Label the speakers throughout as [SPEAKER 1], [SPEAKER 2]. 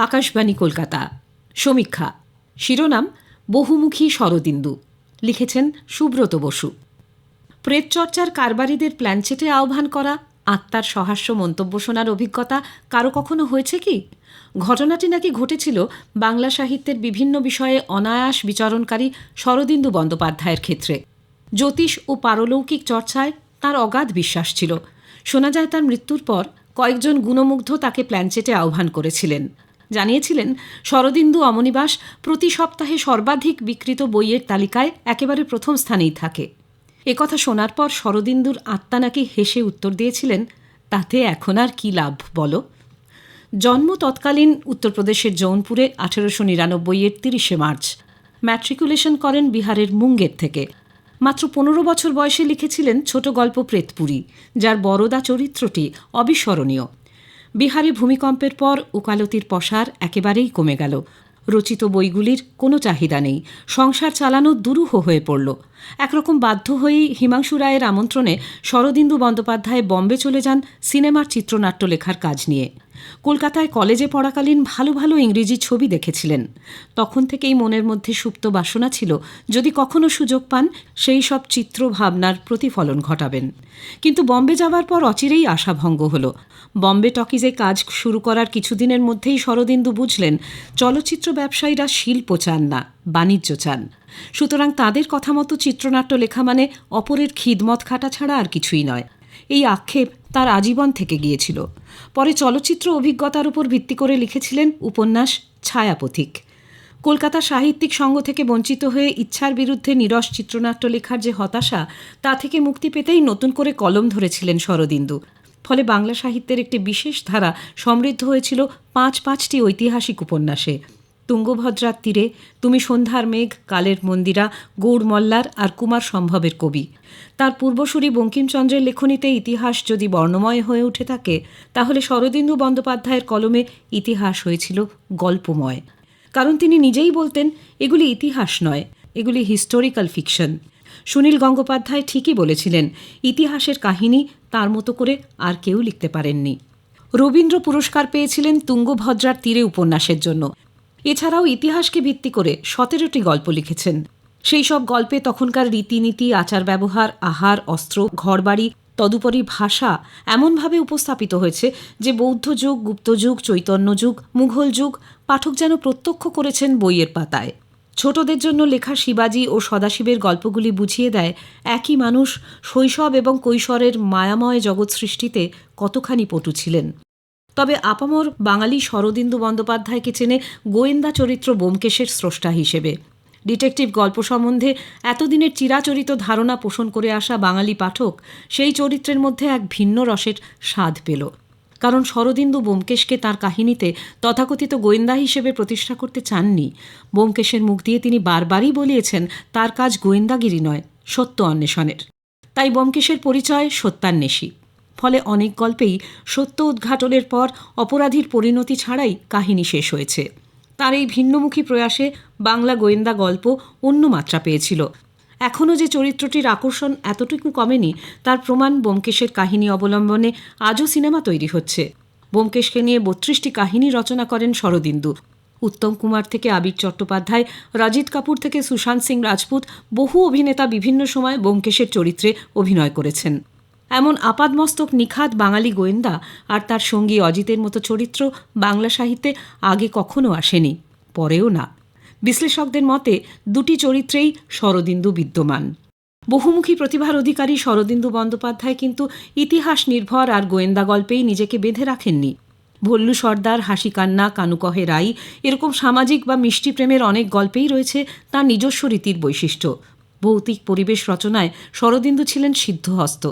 [SPEAKER 1] আকাশবাণী কলকাতা। সমীক্ষা শিরোনাম বহুমুখী শরদিন্দু। লিখেছেন সুব্রত বসু। প্রেতচর্চার কারবারিদের প্ল্যানচেটে আহ্বান করা, আত্মার সহাস্য মন্তব্য শোনার অভিজ্ঞতা কারো কখনো হয়েছে কি? ঘটনাটি নাকি ঘটেছিল বাংলা সাহিত্যের বিভিন্ন বিষয়ে অনায়াস বিচরণকারী শরদিন্দু বন্দ্যোপাধ্যায়ের ক্ষেত্রে। জ্যোতিষ ও পারলৌকিক চর্চায় তার অগাধ বিশ্বাস ছিল। শোনা যায় তার মৃত্যুর পর কয়েকজন গুণমুগ্ধ তাকে প্ল্যানচেটে আহ্বান করেছিলেন। জানিয়েছিলেন শরদিন্দু অমনিবাস প্রতি সপ্তাহে সর্বাধিক বিক্রিত বইয়ের তালিকায় একেবারে প্রথম স্থানেই থাকে। একথা শোনার পর শরদিন্দুর আত্মা নাকি হেসে উত্তর দিয়েছিলেন, তাতে এখন আর কি লাভ বলো। জন্ম তৎকালীন উত্তরপ্রদেশের জৌনপুরে 1899-এর 30শে মার্চ। ম্যাট্রিকুলেশন করেন বিহারের মুঙ্গের থেকে। মাত্র 15 বছর বয়সে লিখেছিলেন ছোট গল্প প্রেতপুরী, যার বরদা চরিত্রটি অবিস্মরণীয়। বিহারে ভূমিকম্পের পর ওকালতির পসার একেবারেই কমে গেল। রচিত বইগুলির কোনো চাহিদা নেই। সংসার চালানো দুরূহ হয়ে পড়ল। একরকম বাধ্য হয়েই হিমাংশু রায়ের আমন্ত্রণে শরদিন্দু বন্দ্যোপাধ্যায় বম্বে চলে যান সিনেমার চিত্রনাট্য লেখার কাজ নিয়ে। কলকাতায় কলেজে পড়াকালীন ভালো ভালো ইংরেজি ছবি দেখেছিলেন। তখন থেকেই মনের মধ্যে সুপ্ত বাসনা ছিল, যদি কখনো সুযোগ পান সেই সব চিত্র ভাবনার প্রতিফলন ঘটাবেন। কিন্তু বম্বে যাওয়ার পর অচিরেই আশাভঙ্গ হল। বম্বে টকিজে কাজ শুরু করার কিছুদিনের মধ্যেই শরদিন্দু বুঝলেন চলচ্চিত্র ব্যবসায়ীরা শিল্প চান না, বাণিজ্য চান। সুতরাং তাদের কথা মতো চিত্রনাট্য লেখা মানে অপরের খিদমত খাটা ছাড়া আর কিছুই নয়। এই আক্ষেপ তার আজীবন থেকে গিয়েছিল। পরে চলচ্চিত্র অভিজ্ঞতার উপর ভিত্তি করে লিখেছিলেন উপন্যাস ছায়াপথিক। কলকাতা সাহিত্যিক সংঘ থেকে বঞ্চিত হয়ে ইচ্ছার বিরুদ্ধে নিরস চিত্রনাট্য লেখার যে হতাশা, তা থেকে মুক্তি পেতেই নতুন করে কলম ধরেছিলেন শরদিন্দু। ফলে বাংলা সাহিত্যের একটি বিশেষ ধারা সমৃদ্ধ হয়েছিল পাঁচটি ঐতিহাসিক উপন্যাসে। তুঙ্গভদ্রার তীরে, তুমি সন্ধ্যার মেঘ, কালের মন্দিরা, গৌড় মল্লার আর কুমার সম্ভবের কবি। তার পূর্বসূরি বঙ্কিমচন্দ্রের লেখনীতে ইতিহাস যদি বর্ণময় হয়ে উঠে থাকে, তাহলে শরদিন্দু বন্দ্যোপাধ্যায়ের কলমে ইতিহাস হয়েছিল গল্পময়। কারণ তিনি নিজেই বলতেন, এগুলি ইতিহাস নয়, এগুলি হিস্টোরিক্যাল ফিকশন। সুনীল গঙ্গোপাধ্যায় ঠিকই বলেছিলেন, ইতিহাসের কাহিনী তার মতো করে আর কেউ লিখতে পারেননি। রবীন্দ্র পুরস্কার পেয়েছিলেন তুঙ্গভদ্রার তীরে উপন্যাসের জন্য। এছাড়াও ইতিহাসকে ভিত্তি করে 17টি গল্প লিখেছেন। সেই সব গল্পে তখনকার রীতিনীতি, আচার ব্যবহার, আহার, অস্ত্র, ঘরবাড়ি, তদুপরি ভাষা এমনভাবে উপস্থাপিত হয়েছে যে বৌদ্ধ যুগ, গুপ্ত যুগ, চৈতন্য যুগ, মুঘল যুগ পাঠক যেন প্রত্যক্ষ করেছেন বইয়ের পাতায়। ছোটদের জন্য লেখা শিবাজী ও সদাশিবের গল্পগুলি বুঝিয়ে দেয় একই মানুষ শৈশব এবং কৈশোরের মায়াময় জগৎ সৃষ্টিতে কতখানি পটু ছিলেন। তবে আপামর বাঙালি শরদিন্দু বন্দ্যোপাধ্যায়কে চেনে গোয়েন্দা চরিত্র ব্যোমকেশের স্রষ্টা হিসেবে। ডিটেকটিভ গল্প সম্বন্ধে এতদিনের চিরাচরিত ধারণা পোষণ করে আসা বাঙালি পাঠক সেই চরিত্রের মধ্যে এক ভিন্ন রসের স্বাদ পেল। কারণ শরদিন্দু ব্যোমকেশকে তাঁর কাহিনীতে তথাকথিত গোয়েন্দা হিসেবে প্রতিষ্ঠা করতে চাননি। ব্যোমকেশের মুখ দিয়ে তিনি বারবারই বলিয়েছেন তার কাজ গোয়েন্দাগিরি নয়, সত্য অন্বেষণের। তাই ব্যোমকেশের পরিচয় সত্যান্বেষী। ফলে অনেক গল্পেই সত্য উদ্ঘাটনের পর অপরাধীর পরিণতি ছাড়াই কাহিনী শেষ হয়েছে। তার এই ভিন্নমুখী প্রয়াসে বাংলা গোয়েন্দা গল্প অন্য মাত্রা পেয়েছিল। এখনও যে চরিত্রটির আকর্ষণ এতটুকু কমেনি, তার প্রমাণ ব্যোমকেশের কাহিনী অবলম্বনে আজও সিনেমা তৈরি হচ্ছে। ব্যোমকেশকে নিয়ে 32টি কাহিনী রচনা করেন শরদিন্দু। উত্তম কুমার থেকে আবির চট্টোপাধ্যায়, রাজিত কাপুর থেকে সুশান্ত সিং রাজপুত, বহু অভিনেতা বিভিন্ন সময় ব্যোমকেশের চরিত্রে অভিনয় করেছেন। এমন আপাদমস্তক নিখাদ বাঙালি গোয়েন্দা আর তার সঙ্গী অজিতের মতো চরিত্র বাংলা সাহিত্যে আগে কখনো আসেনি, পরেও না। বিশ্লেষকদের মতে দুটি চরিত্রেই শরদিন্দু বিদ্যমান। বহুমুখী প্রতিভার অধিকারী শরদিন্দু বন্দ্যোপাধ্যায় কিন্তু ইতিহাস নির্ভর আর গোয়েন্দা গল্পেই নিজেকে বেঁধে রাখেননি। ভল্লু সর্দার, হাসি কান্না, কানু কহে রাই এরকম সামাজিক বা মিষ্টি প্রেমের অনেক গল্পেই রয়েছে তার নিজস্ব রীতির বৈশিষ্ট্য। ভৌতিক পরিবেশ রচনায় শরদিন্দু ছিলেন সিদ্ধহস্ত।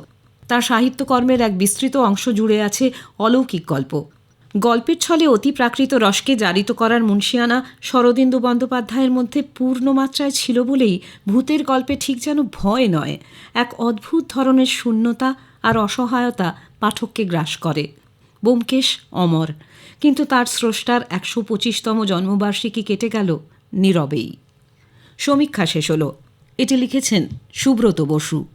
[SPEAKER 1] তার সাহিত্যকর্মের এক বিস্তৃত অংশ জুড়ে আছে অলৌকিক গল্প। গল্পের ছলে অতি প্রাকৃত রসকে জারিত করার মুন্সিয়ানা শরদিন্দু বন্দ্যোপাধ্যায়ের মধ্যে পূর্ণমাত্রায় ছিল বলেই ভূতের গল্পে ঠিক যেন ভয় নয়, এক অদ্ভুত ধরনের শূন্যতা আর অসহায়তা পাঠককে গ্রাস করে। ব্যোমকেশ অমর, কিন্তু তার স্রষ্টার 125তম জন্মবার্ষিকী কেটে গেল নীরবেই। সমীক্ষা শেষ হলো। এটি লিখেছেন সুব্রত বসু।